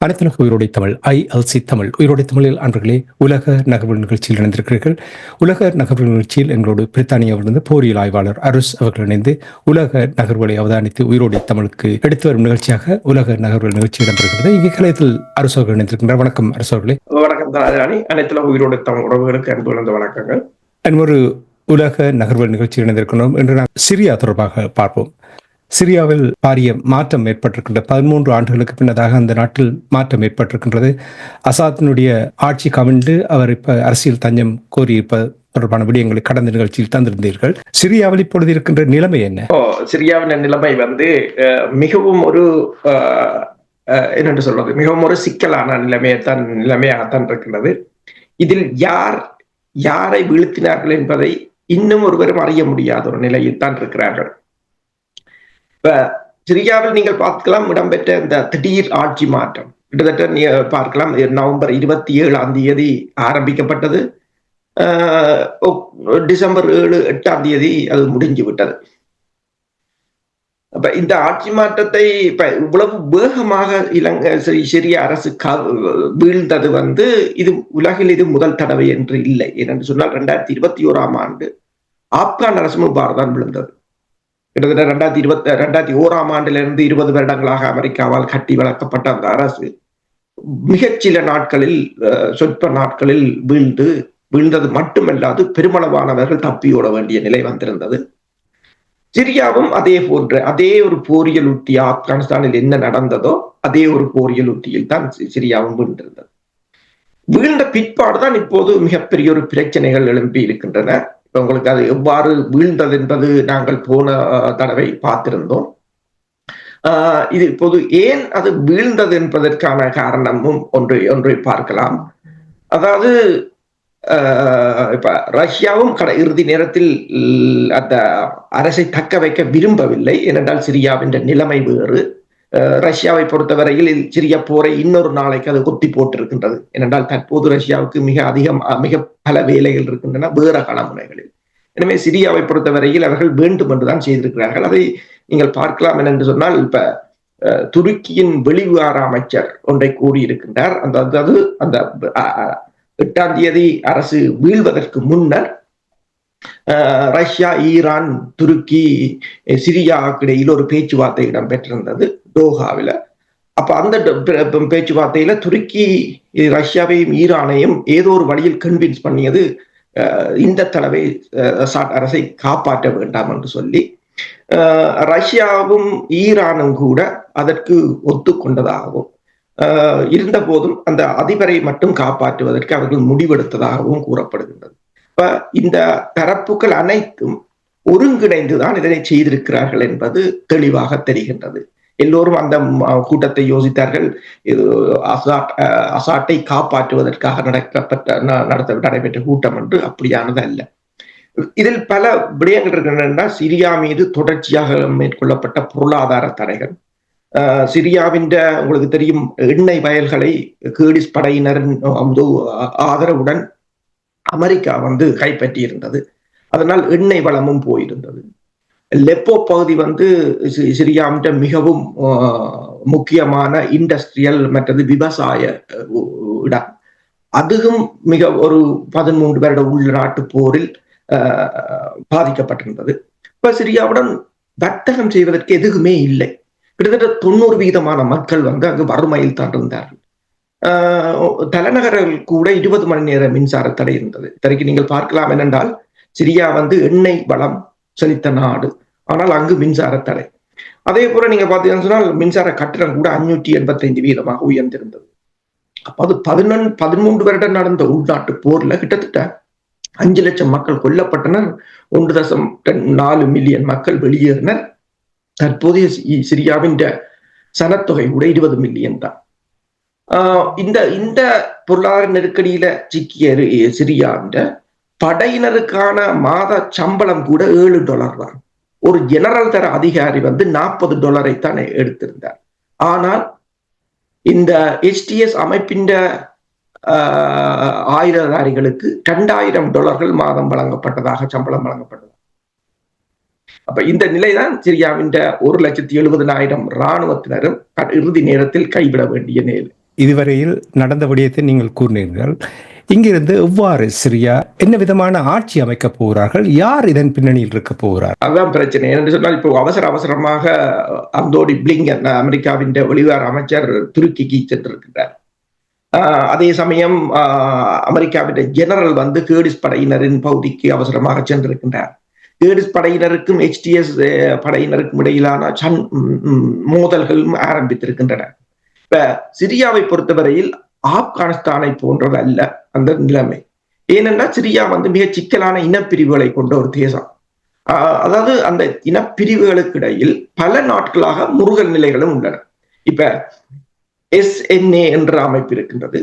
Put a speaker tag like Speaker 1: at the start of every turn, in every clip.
Speaker 1: அனைத்துலக உயிரோடை தமிழ் ILC தமிழ் உயிரோடை தமிழில் அன்பர்களே உலக நகர்வு நிகழ்ச்சியில் இணைந்திருக்கிறீர்கள். உலக நகர்வு நிகழ்ச்சியில் எங்களோடு பிரித்தானியாவிலிருந்து போரியல் ஆய்வாளர் அருஸ் அவர்கள் இணைந்து உலக நகர்வுகளை அவதானித்து உயிரோடை தமிழுக்கு எடுத்து வரும் நிகழ்ச்சியாக உலக நகர்வு நிகழ்ச்சி இடம்பெறுகிறது. இங்கே கலையத்தில் அரசு அவர்கள் இணைந்திருக்கின்றார். வணக்கம் அரசு அவர்களே.
Speaker 2: வணக்கம் ராஜாணி. அனைத்துலக உயிரோடை தமிழ் உறவுகளுக்கு அன்பு கலந்த வணக்கங்கள்.
Speaker 1: ஒரு உலக நகர்வு நிகழ்ச்சி இணைந்திருக்கிறோம். இன்று நாம் சிரியா தொடர்பாக பார்ப்போம். சிரியாவில் பாரிய மாற்றம் ஏற்பட்டிருக்கின்ற 13 ஆண்டுகளுக்கு பின்னதாக அந்த நாட்டில் மாற்றம் ஏற்பட்டிருக்கின்றது. அசாத்தினுடைய ஆட்சி கவிழ்ந்து அவர் இப்ப அரசியல் தஞ்சம் கோரியிருப்ப தொடர்பான விடயங்களை கடந்த நிகழ்ச்சியில் தந்திருந்தீர்கள். சிரியாவில் இப்பொழுது இருக்கின்ற நிலைமை என்ன?
Speaker 2: சிரியாவின் நிலைமை மிகவும் ஒரு என்னென்று சொல்வது, மிகவும் ஒரு சிக்கலான நிலைமையாகத்தான் இருக்கின்றது. இதில் யாரை வீழ்த்தினார்கள் என்பதை இன்னும் ஒருவரும் அறிய முடியாத ஒரு நிலையில் தான் இருக்கிறார்கள். இப்ப சிரியாவில் நீங்கள் பார்க்கலாம், இடம்பெற்ற இந்த திடீர் ஆட்சி மாற்றம் கிட்டத்தட்ட பார்க்கலாம். நவம்பர் 27 ஆரம்பிக்கப்பட்டது. டிசம்பர் 7-8 அது முடிஞ்சு விட்டது. அப்ப இந்த ஆட்சி மாற்றத்தை இப்ப இவ்வளவு வேகமாக சிரிய அரசு வீழ்ந்தது இது உலகில் இது முதல் தடவை என்று இல்லை. ஏனென்று சொன்னால் 2021 ஆண்டு ஆப்கான் அரசு தான் விழுந்தது. கிட்டத்தட்ட 2001 ஆண்டிலிருந்து 20 வருடங்களாக அமெரிக்காவால் கட்டி வளர்க்கப்பட்ட அந்த அரசு மிகச்சில நாட்களில், சொற்ப நாட்களில் வீழ்ந்தது மட்டுமல்லாது பெருமளவானவர்கள் தப்பியோட வேண்டிய நிலை வந்திருந்தது. சிரியாவும் அதே ஒரு போரியல் உத்தி, ஆப்கானிஸ்தானில் என்ன நடந்ததோ அதே ஒரு போரியல் உத்தியில் தான் சிரியாவும் வீழ்ந்திருந்தது. வீழ்ந்த பிற்பாடுதான் இப்போது மிகப்பெரிய ஒரு பிரச்சனைகள் எழும்பி இருக்கின்றன. உங்களுக்கு அது எவ்வாறு வீழ்ந்தது என்பது நாங்கள் போன தடவை பார்த்திருந்தோம். இது இப்போது ஏன் அது வீழ்ந்தது என்பதற்கான காரணமும் ஒன்றை பார்க்கலாம். அதாவது இப்ப ரஷ்யாவும் இறுதி நேரத்தில் அந்த அரசை தக்க வைக்க விரும்பவில்லை. ஏனென்றால் சிரியாவின் நிலைமை வேறு. ரஷ்யாவை பொறுத்தவரையில் சிரிய போரை இன்னொரு நாளைக்கு அது கொத்தி போட்டிருக்கின்றது. ஏனென்றால் தற்போது ரஷ்யாவுக்கு மிக பல வேலைகள் இருக்கின்றன வேற களமுனைகளில். எனவே சிரியாவை பொறுத்தவரையில் அவர்கள் வேண்டும் என்றுதான் செய்திருக்கிறார்கள். அதை நீங்கள் பார்க்கலாம். என்று சொன்னால் இப்ப துருக்கியின் வெளிவிவகார அமைச்சர் ஒன்றை கூறியிருக்கின்றார். அதாவது அந்த 8 அரசு வீழ்வதற்கு முன்னர் ரஷ்யா, ஈரான், துருக்கி, சிரியாவுக்கு இடையில் ஒரு பேச்சுவார்த்தை இடம்பெற்றிருந்தது டோஹாவில. அப்ப அந்த பேச்சுவார்த்தையில துருக்கி ரஷ்யாவையும் ஈரானையும் ஏதோ ஒரு வழியில் கன்வின்ஸ் பண்ணியது இந்த தடவை அசாட் அரசை காப்பாற்ற வேண்டாம் என்று சொல்லி ரஷ்யாவும் ஈரானும் கூட அதற்கு ஒத்துக்கொண்டதாகவும் இருந்த போதும் அந்த அதிபரை மட்டும் காப்பாற்றுவதற்கு அவர்கள் முடிவெடுத்ததாகவும் கூறப்படுகின்றது. இப்ப இந்த தரப்புகள் அனைத்தும் ஒருங்கிணைந்துதான் இதனை செய்திருக்கிறார்கள் என்பது தெளிவாக தெரிகின்றது. எல்லோரும் அந்த கூட்டத்தை யோசித்தார்கள், இது அசாட்டை காப்பாற்றுவதற்காக நடைபெற்ற கூட்டம் என்று. அப்படியானது அல்ல. இதில் பல விடயங்கள் இருக்கின்றன. சிரியா மீது தொடர்ச்சியாக மேற்கொள்ளப்பட்ட பொருளாதார தடைகள், சிரியாவின் உங்களுக்கு தெரியும் எண்ணெய் வயல்களை கீடிஸ் படையினரின் ஆதரவுடன் அமெரிக்கா கைப்பற்றி இருந்தது. அதனால் எண்ணெய் வளமும் போயிருந்தது. லெப்போ பகுதி சிரியாவின் மிகவும் முக்கியமான இண்டஸ்ட்ரியல் மற்றது விவசாய இடம். அதுவும் மிக ஒரு 13 வருட உள்நாட்டு போரில் பாதிக்கப்பட்டிருந்தது. இப்ப சிரியாவுடன் வர்த்தகம் செய்வதற்கு எதுவுமே இல்லை. கிட்டத்தட்ட 90% மக்கள் அங்கு வறுமையில் தான் இருந்தார்கள். தலைநகரில் கூட 20 மணி நேர மின்சார தடை இருந்தது. இதற்கு நீங்கள் பார்க்கலாம். என்னென்றால் சிரியா எண்ணெய் வளம் செழித்த நாடு, ஆனால் அங்கு மின்சார தடை. அதே போல நீங்க பார்த்தீங்கன்னு சொன்னால் மின்சார கட்டணம் கூட 585% உயர்ந்திருந்தது. அப்ப அது 13 வருடம் நடந்த உள்நாட்டு போர்ல கிட்டத்தட்ட 5 லட்சம் மக்கள் கொல்லப்பட்டனர். 1.4 மில்லியன் மக்கள் வெளியேறினர். தற்போதைய சிரியாவின் சனத்தொகை கூட 20 மில்லியன் தான். இந்த இந்த பொருளாதார நெருக்கடியில சிக்கிய சிரியாவின் படையினருக்கான மாத சம்பளம் கூட $7 தான். ஒரு ஜெனரல் தர அதிகாரி வந்து $40 தான் எடுத்திருந்தார். ஆனால் இந்த HTS அமைப்பின் ஆயுததாரிகளுக்கு $2000 மாதம் வழங்கப்பட்டதாக சம்பளம் வழங்கப்பட்டது. அப்ப இந்த நிலைதான் சிரியாவின் 1,70,000 இராணுவத்தினரும் இறுதி நேரத்தில் கைவிட வேண்டிய நிலை.
Speaker 1: இதுவரையில் நடந்த விடயத்தை நீங்கள் கூறினீர்கள். இங்கிருந்து எவ்வாறு சிரியா என்ன விதமான ஆட்சி அமைக்க போகிறார்கள், யார் இதன் பின்னணியில் இருக்க போகிறார்?
Speaker 2: அதுதான் பிரச்சனை. என்று சொன்னால் இப்போ அவசரமாக அந்தோடி பிளிங்கன் அமெரிக்காவின் வெளிவார அமைச்சர் துருக்கிக்கு சென்றிருக்கிறார். அதே சமயம் அமெரிக்காவின் ஜெனரல் வந்து கேர்டிஸ் படையினரின் பகுதிக்கு அவசரமாக சென்றிருக்கின்றார். கேர்டிஸ் படையினருக்கும் HTS படையினருக்கும் இடையிலான மோதல்களும் ஆரம்பித்திருக்கின்றன. இப்ப சிரியாவை பொறுத்தவரையில் ஆப்கானிஸ்தானை போன்றது அல்ல அந்த நிலைமை. ஏனென்றால் சிரியா வந்து மிக சிக்கலான இனப்பிரிவுகளை கொண்ட ஒரு தேசம். அதாவது அந்த இனப்பிரிவுகளுக்கு இடையில் பல நாட்களாக முருகல் நிலைகளும் உள்ளன. இப்ப SNA என்ற அமைப்பு இருக்கின்றது,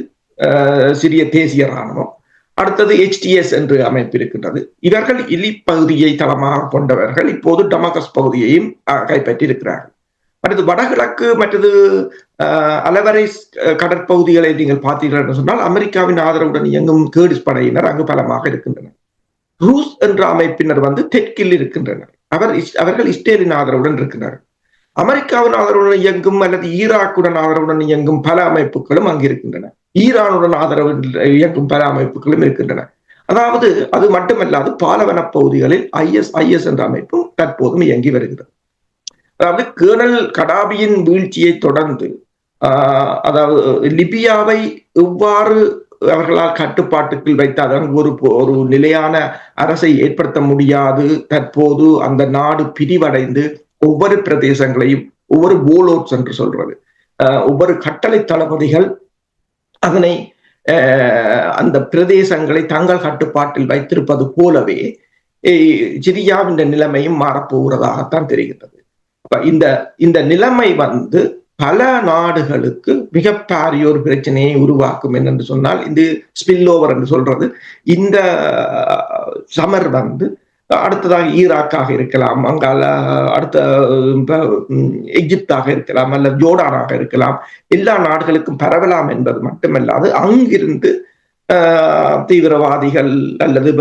Speaker 2: சிரிய தேசிய இராணுவம். அடுத்தது HTS என்று அமைப்பு இருக்கின்றது. இவர்கள் இலிப் பகுதியை தளமாக கொண்டவர்கள். இப்போது டமாகஸ் பகுதியையும் கைப்பற்றி இருக்கிறார்கள். அடுத்து வடகிழக்கு மற்றது அலவரைஸ் கடற்பகுதிகளை நீங்கள் பார்த்தீர்கள் என்று சொன்னால் அமெரிக்காவின் ஆதரவுடன் இயங்கும் கேர்டிஸ் படையினர் அங்கு பலமாக இருக்கின்றனர். ரூஸ் என்ற அமைப்பினர் வந்து தெற்கில் இருக்கின்றனர். அவர்கள் இஸ்ரேலின் ஆதரவுடன் இருக்கின்றனர். அமெரிக்காவின் ஆதரவுடன் இயங்கும் அல்லது ஈராக்குடன் ஆதரவுடன் இயங்கும் பல அமைப்புகளும் அங்கு இருக்கின்றன. ஈரானுடன் ஆதரவு இயங்கும் பல அமைப்புகளும் இருக்கின்றன. அதாவது அது மட்டுமல்லாது பாலவன பகுதிகளில் IS என்ற அமைப்பும் தற்போதும் இயங்கி வருகிறது. அதாவது கேர்னல் கடாபியின் வீழ்ச்சியை தொடர்ந்து அதாவது லிபியாவை எவ்வாறு அவர்களால் கட்டுப்பாட்டுக்குள் வைத்தால் அங்கு ஒரு நிலையான அரசை ஏற்படுத்த முடியாது. தற்போது அந்த நாடு பிரிவடைந்து ஒவ்வொரு பிரதேசங்களையும் ஒவ்வொரு போலோட்ஸ் என்று சொல்றது ஒவ்வொரு கட்டளை தளபதிகள் அதனை அந்த பிரதேசங்களை தங்கள் கட்டுப்பாட்டில் வைத்திருப்பது போலவே சிரியாவின் நிலைமையும் மாறப்போகிறதாகத்தான் தெரிகிறது. இந்த நிலைமை வந்து பல நாடுகளுக்கு மிகப்பெரிய ஒரு பிரச்சனையை உருவாக்கும் என்று சொன்னால் இந்த ஸ்பில் ஓவர் என்று சொல்றது. இந்த சமர் வந்து அடுத்ததாக ஈராக்காக இருக்கலாம், அங்கால அடுத்த எகிப்தாக இருக்கலாம், அல்லது ஜோர்டானாக இருக்கலாம். எல்லா நாடுகளுக்கும் பரவலாம் என்பது மட்டுமல்லாது அங்கிருந்து தீவிரவாதிகள் அல்லது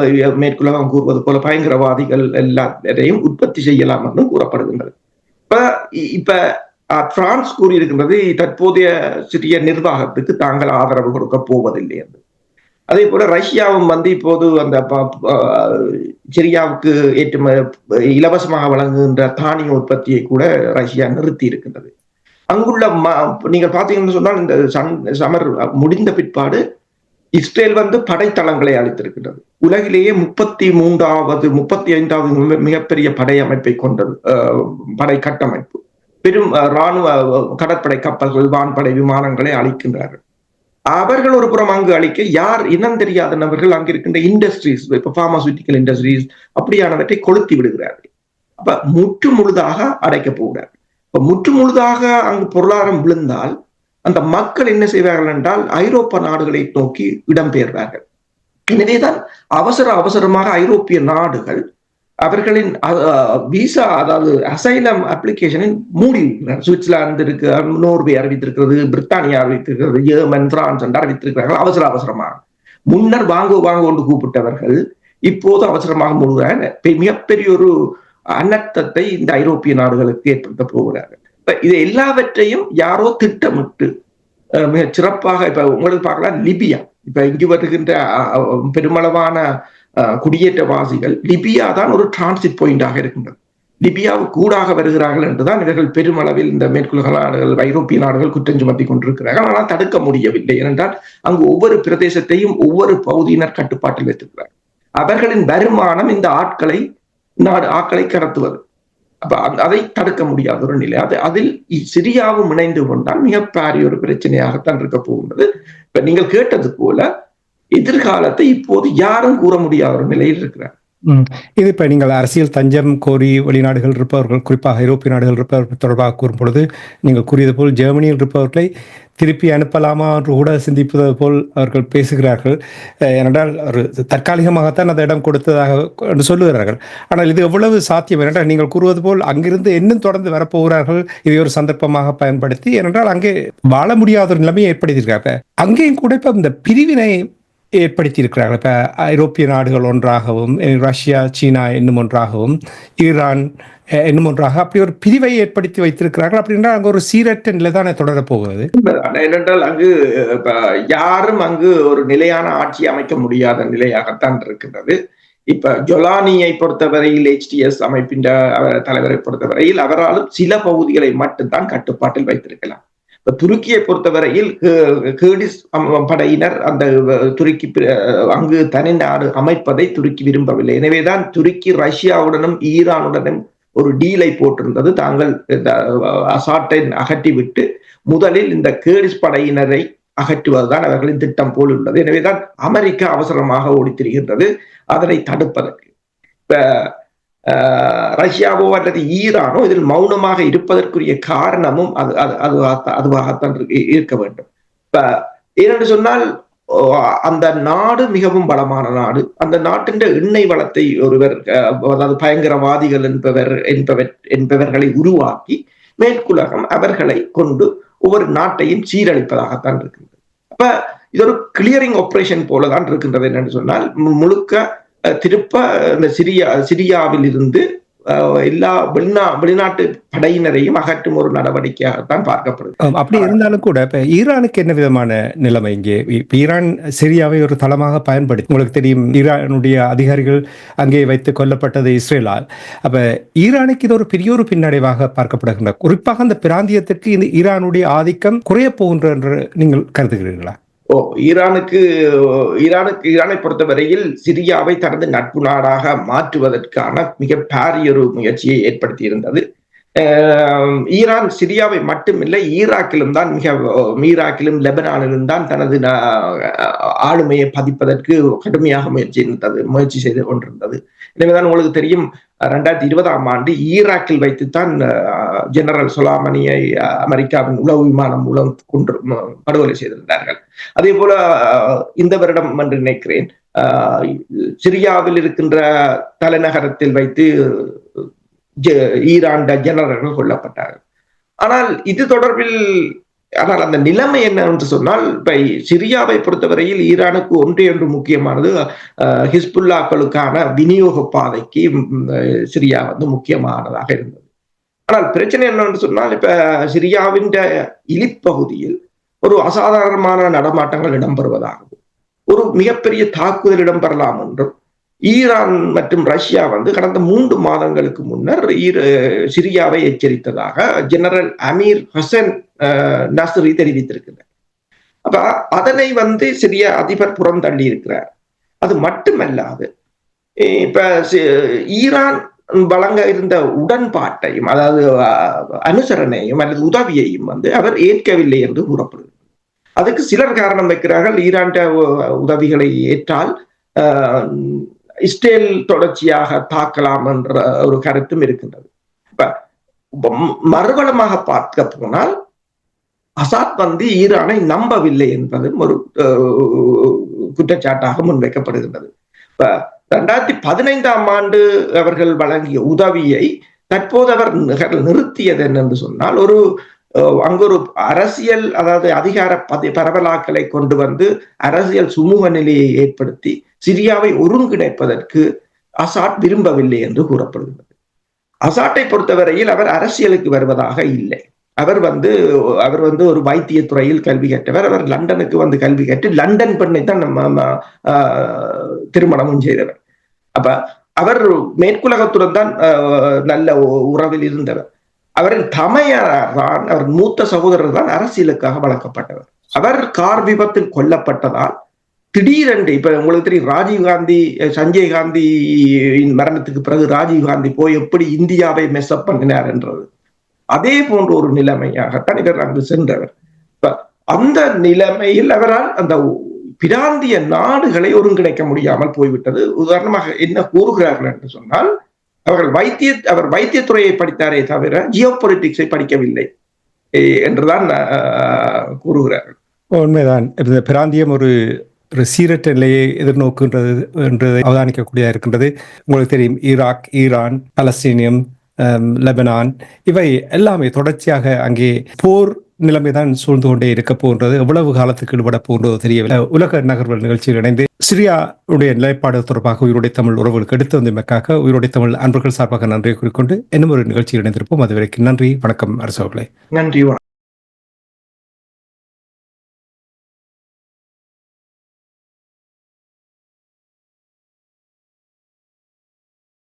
Speaker 2: மேற்குலகம் கூறுவது போல பயங்கரவாதிகள் எல்லாத்தையும் உற்பத்தி செய்யலாம் என்று கூறப்படுகின்றது. இப்ப பிரான்ஸ் கூறியிருக்கின்றது தற்போதைய சிரிய நிர்வாகத்துக்கு தாங்கள் ஆதரவு கொடுக்க போவதில்லை என்று. அதே போல ரஷ்யாவும் வந்து இப்போது அந்த சிரியாவுக்கு இலவசமாக வழங்குகின்ற தானிய உற்பத்தியை கூட ரஷ்யா நிறுத்தி இருக்கின்றது. அங்குள்ள நீங்கள் பார்த்தீங்கன்னு சொன்னால் இந்த சமர் முடிந்த பிற்பாடு இஸ்ரேல் வந்து படைத்தளங்களை அளித்திருக்கின்றது. உலகிலேயே 35வது மிகப்பெரிய படை அமைப்பை கொண்டது படை கட்டமைப்பு. பெரும் இராணுவ கடற்படை கப்பல்கள் வான்படை விமானங்களை அளிக்கின்றார்கள். அவர்கள் ஒரு புறம் அங்கு அளிக்க யார் இனம் தெரியாத நபர்கள் அங்கு இருக்கின்ற இண்டஸ்ட்ரீஸ், இப்ப பார்மாசூட்டிக்கல் இண்டஸ்ட்ரீஸ் அப்படியானவற்றை கொளுத்தி விடுகிறார்கள். அப்ப முற்று முழுதாக அடைக்க போகிறார்கள். இப்ப முற்று முழுதாக அங்கு பொருளாதாரம் விழுந்தால் அந்த மக்கள் என்ன செய்வார்கள் என்றால் ஐரோப்பா நாடுகளை நோக்கி இடம்பெயர்வார்கள். எனவேதான் அவசரமாக ஐரோப்பிய நாடுகள் அவர்களின் விசா அதாவது அசைலம் அப்ளிகேஷனை மூடி சுவிட்சர்லாந்து இருக்கு, நோர்வே அறிவித்திருக்கிறது, பிரித்தானியா அறிவித்திருக்கிறது, ஜெர்மன், பிரான்ஸ் என்று அறிவித்திருக்கிறார்கள். அவசரமாக முன்னர் வாங்க கொண்டு கூப்பிட்டவர்கள் இப்போது அவசரமாக மூடுகிறார்கள். மிகப்பெரிய ஒரு அனர்த்தத்தை இந்த ஐரோப்பிய நாடுகளுக்கு ஏற்படுத்த போகிறார்கள். இது எல்லாவற்றையும் யாரோ திட்டமிட்டு மிக சிறப்பாக இப்ப உங்களுக்கு பார்க்கலாம் லிபியா. இப்ப இங்கு வருகின்ற பெருமளவான குடியேற்றவாசிகள் லிபியா தான் ஒரு டிரான்சிட் பாயிண்டாக இருக்கின்றது. லிபியாவுக்கு கூடாக வருகிறார்கள் என்றுதான் இவர்கள் பெருமளவில் இந்த மேற்குலக நாடுகள் ஐரோப்பிய நாடுகள் குற்றம் சுமத்தி கொண்டிருக்கிறார்கள். ஆனால் தடுக்க முடியவில்லை. ஏனென்றால் அங்கு ஒவ்வொரு பிரதேசத்தையும் ஒவ்வொரு பகுதியினர் கட்டுப்பாட்டில் வைத்திருக்கிறார்கள். அவர்களின் வருமானம் இந்த ஆட்களை கடத்துவது. அப்ப அதை தடுக்க முடியாத ஒரு நிலை. அதில் சிரியாவும் இணைந்து கொண்டால் மிகப்பெரிய ஒரு பிரச்சனையாகத்தான் இருக்க போகின்றது. இப்ப நீங்கள் கேட்டது போல எதிர்காலத்தை இப்போது யாரும் கூற முடியாத ஒரு நிலையில் இருக்கிறார்.
Speaker 1: இது இப்ப நீங்கள் அரசியல் தஞ்சம் கோரி வெளிநாடுகள் இருப்பவர்கள், குறிப்பாக ஐரோப்பிய நாடுகள் இருப்பவர்கள் தொடர்பாக கூறும் பொழுது, நீங்கள் கூறியது போல் ஜெர்மனியில் இருப்பவர்களை திருப்பி அனுப்பலாமா என்று கூட சிந்திப்பது போல் அவர்கள் பேசுகிறார்கள். ஏனென்றால் ஒரு தற்காலிகமாகத்தான் அந்த இடம் கொடுத்ததாக என்று சொல்லுகிறார்கள். ஆனால் இது எவ்வளவு சாத்தியம்? ஏனென்றால் நீங்கள் கூறுவது போல் அங்கிருந்து இன்னும் தொடர்ந்து வரப்போகிறார்கள். இதை ஒரு சந்தர்ப்பமாக பயன்படுத்தி, ஏனென்றால் அங்கே வாழ முடியாத ஒரு நிலைமையை ஏற்படுத்தியிருக்காங்க. அங்கேயும் கூட இப்ப இந்த பிரிவினை ஏற்படுத்தி இருக்கிறார்கள். இப்ப ஐரோப்பிய நாடுகள் ஒன்றாகவும், ரஷ்யா, சீனா என்னும் ஒன்றாகவும், ஈரான் என்னும் ஒன்றாக அப்படி ஒரு பிரிவை ஏற்படுத்தி வைத்திருக்கிறார்கள். அப்படின்னா அங்கு ஒரு சீரற்ற நிலை தானே தொடரப் போகிறது.
Speaker 2: ஏனென்றால் அங்கு யாரும் அங்கு ஒரு நிலையான ஆட்சி அமைக்க முடியாத நிலையாகத்தான் இருக்கின்றது. இப்ப ஜொலானியை பொறுத்தவரையில், HTS அமைப்பின் தலைவரை பொறுத்தவரையில் அவராலும் சில பகுதிகளை மட்டும்தான் கட்டுப்பாட்டில் வைத்திருக்கலாம். இப்ப துருக்கியை பொறுத்தவரையில் கேர்டிஸ் படையினர் அந்த துருக்கி அங்கு தனிநாடு அமைப்பதை துருக்கி விரும்பவில்லை. எனவேதான் துருக்கி ரஷ்யாவுடனும் ஈரானுடனும் ஒரு டீலை போட்டிருந்தது. தாங்கள் அசாட்டை அகற்றிவிட்டு முதலில் இந்த கேர்டிஸ் படையினரை அகற்றுவதுதான் அவர்களின் திட்டம் போல் உள்ளது. எனவேதான் அமெரிக்கா அவசரமாக ஓடித்திருக்கின்றது அதனை தடுப்பதற்கு. இப்ப ரஷ்யாவோ அல்லது ஈரானோ இதில் மௌனமாக இருப்பதற்குரிய காரணமும் அதுவாகத்தான் இருக்க வேண்டும். இப்ப ஏனென்று சொன்னால் அந்த நாடு மிகவும் பலமான நாடு. அந்த நாட்டின் எண்ணெய் வளத்தை ஒருவர், அதாவது பயங்கரவாதிகள் என்பவர்களை உருவாக்கி மேற்குலகம் அவர்களை கொண்டு ஒவ்வொரு நாட்டையும் சீரழிப்பதாகத்தான் இருக்கின்றது. அப்ப இது ஒரு கிளியரிங் ஆபரேஷன் போலதான் இருக்கின்றது. என்னன்னு சொன்னால் முழுக்க திருப்ப இந்த சிரியாவில் இருந்து எல்லா வெளிநாட்டு படையினரையும் அகற்றும் ஒரு நடவடிக்கையாகத்தான் பார்க்கப்படுது.
Speaker 1: அப்படி இருந்தாலும் கூட இப்ப ஈரானுக்கு என்ன விதமான நிலைமை இங்கே? ஈரான் சிரியாவை ஒரு தளமாக பயன்படுத்தி, உங்களுக்கு தெரியும், ஈரானுடைய அதிகாரிகள் அங்கே வைத்து கொல்லப்பட்டது இஸ்ரேலால். அப்ப ஈரானுக்கு இது ஒரு பெரிய ஒரு பின்னடைவாக பார்க்கப்படுகின்ற, குறிப்பாக அந்த பிராந்தியத்திற்கு இந்த ஈரானுடைய ஆதிக்கம் குறைய போகின்ற என்று நீங்கள் கருதுகிறீர்களா?
Speaker 2: ஈரானை பொறுத்தவரையில் சிரியாவை தனது நட்பு நாடாக மாற்றுவதற்கான மிக பாரிய ஒரு முயற்சியை ஏற்படுத்தி இருந்தது. ஈரான் சிரியாவை மட்டுமில்லை, ஈராக்கிலும் லெபனானிலும் தான் தனது ஆளுமையை பதிப்பதற்கு கடுமையாக முயற்சி செய்து கொண்டிருந்தது. எனவேதான் உங்களுக்கு தெரியும், 2020 ஈராக்கில் வைத்துத்தான் ஜெனரல் சொலாமனியை அமெரிக்காவின் உளவு விமானம் மூலம் படுகொலை செய்திருந்தார்கள். அதே போல இந்த வருடம் என்று நினைக்கிறேன், சிரியாவில் இருக்கின்ற தலைநகரத்தில் வைத்து ஈரான் ஜெனரல்கள் கொல்லப்பட்டார்கள். ஆனால் இது தொடர்பில் அந்த நிலைமை என்ன என்று சொன்னால், இப்ப சிரியாவை பொறுத்தவரையில் ஈரானுக்கு ஒன்று முக்கியமானது, ஹிஸ்புல்லாக்களுக்கான விநியோக பாதைக்கு சிரியா முக்கியமானதாக இருந்தது. ஆனால் பிரச்சனை என்னன்னு சொன்னால், இப்ப சிரியாவின் இலிப்பகுதியில் ஒரு அசாதாரணமான நடமாட்டங்கள் இடம்பெறுவதாகவும், ஒரு மிகப்பெரிய தாக்குதல் இடம்பெறலாம் என்றும் ஈரான் மற்றும் ரஷ்யா கடந்த 3 மாதங்களுக்கு முன்னர் சிரியாவை எச்சரித்ததாக ஜெனரல் அமீர் ஹசன் நஸ்ரி தெரிவித்திருக்கிறார். அப்ப அதனை சிரிய அதிபர் புறந்தள்ளி இருக்கிறார். அது மட்டுமல்லாது இப்ப ஈரான் வழங்க இருந்த உடன்பாட்டையும், அதாவது அனுசரணையும் அல்லது உதவியையும் அவர் ஏற்கவில்லை என்று கூறப்படுகிறது. அதுக்கு சிலர் காரணம் வைக்கிறார்கள், ஈரான் உதவிகளை ஏற்றால் இஸ்ரேல் தொடர்ச்சியாக தாக்கலாம் என்ற ஒரு கருத்தும் இருக்கின்றது. இப்ப மறுபலமாக பார்க்க போனால் அசாத் ஈரானை நம்பவில்லை என்பதும் ஒரு குற்றச்சாட்டாக முன்வைக்கப்படுகின்றது. இப்ப 2015 அவர்கள் வழங்கிய உதவியை தற்போது அவர் நிறுத்தியது என்னென்று சொன்னால், அங்கு ஒரு அரசியல், அதாவது அதிகார பரவலாக்களை கொண்டு அரசியல் சுமூக நிலையை ஏற்படுத்தி சிரியாவை ஒருங்கிணைப்பதற்கு அசாட் விரும்பவில்லை என்று கூறப்படுகிறது. அசாட்டை பொறுத்தவரையில் அவர் அரசியலுக்கு வருவதாக இல்லை. அவர் ஒரு வைத்தியத்துறையில் கல்வி கற்றவர். அவர் லண்டனுக்கு கல்வி கற்று லண்டன் பெண்ணை தான் திருமணமும் செய்தவர். அப்ப அவர் மேற்குலகத்துடன் தான் நல்ல உறவில் இருந்தவர். அவரின் தமையர் தான், அவர் மூத்த சகோதரர் தான் அரசியலுக்காக வளர்க்கப்பட்டவர். அவர் கார் விபத்தில் கொல்லப்பட்டதால் திடீரென்று, இப்ப உங்களுக்கு தெரியும், ராஜீவ்காந்தி, சஞ்சய் காந்தியின் மரணத்துக்கு பிறகு ராஜீவ்காந்தி போய் எப்படி இந்தியாவை மெஸ்அப் பண்ணினார் என்றது, அதே போன்ற ஒரு நிலைமையாகத்தான் இவர் அங்கு சென்றவர். அந்த நிலைமையில் அவரால் அந்த பிராந்திய நாடுகளை ஒருங்கிணைக்க முடியாமல் போய்விட்டது. உதாரணமாக என்ன கூறுகிறார்கள் என்று சொன்னால், அவர் வைத்தியத்துறையை படித்தாரே தவிர ஜியோ பொலிட்டிக்ஸை படிக்கவில்லை என்றுதான் கூறுகிறார்கள்.
Speaker 1: உண்மைதான். இந்த பிராந்தியம் ஒரு சீரற்ற நிலையை எதிர்நோக்குன்றது என்றதை அவதானிக்கக்கூடியதாக இருக்கின்றது. உங்களுக்கு தெரியும், ஈராக், ஈரான், பலஸ்தீனியம், லெபனான், இவை எல்லாமே தொடர்ச்சியாக அங்கே போர் நிலைமைதான் சூழ்ந்து கொண்டே இருக்க போன்றது. எவ்வளவு காலத்துக்கு ஈடுபட போன்றதோ தெரியவில்லை. உலக நகர்வல் நிகழ்ச்சியில் இணைந்து சிரியாவுடைய நிலைப்பாடு தொடர்பாக உயிருடைய தமிழ் உறவுகளுக்கு எடுத்து வந்தமைக்காக உயிருடைய தமிழ் அன்பர்கள் சார்பாக நன்றியை கூறிக்கொண்டு இன்னும் ஒரு நிகழ்ச்சியில் இணைந்திருப்போம். அதுவரைக்கும் நன்றி, வணக்கம் அரசு அவர்களே.
Speaker 2: நன்றி.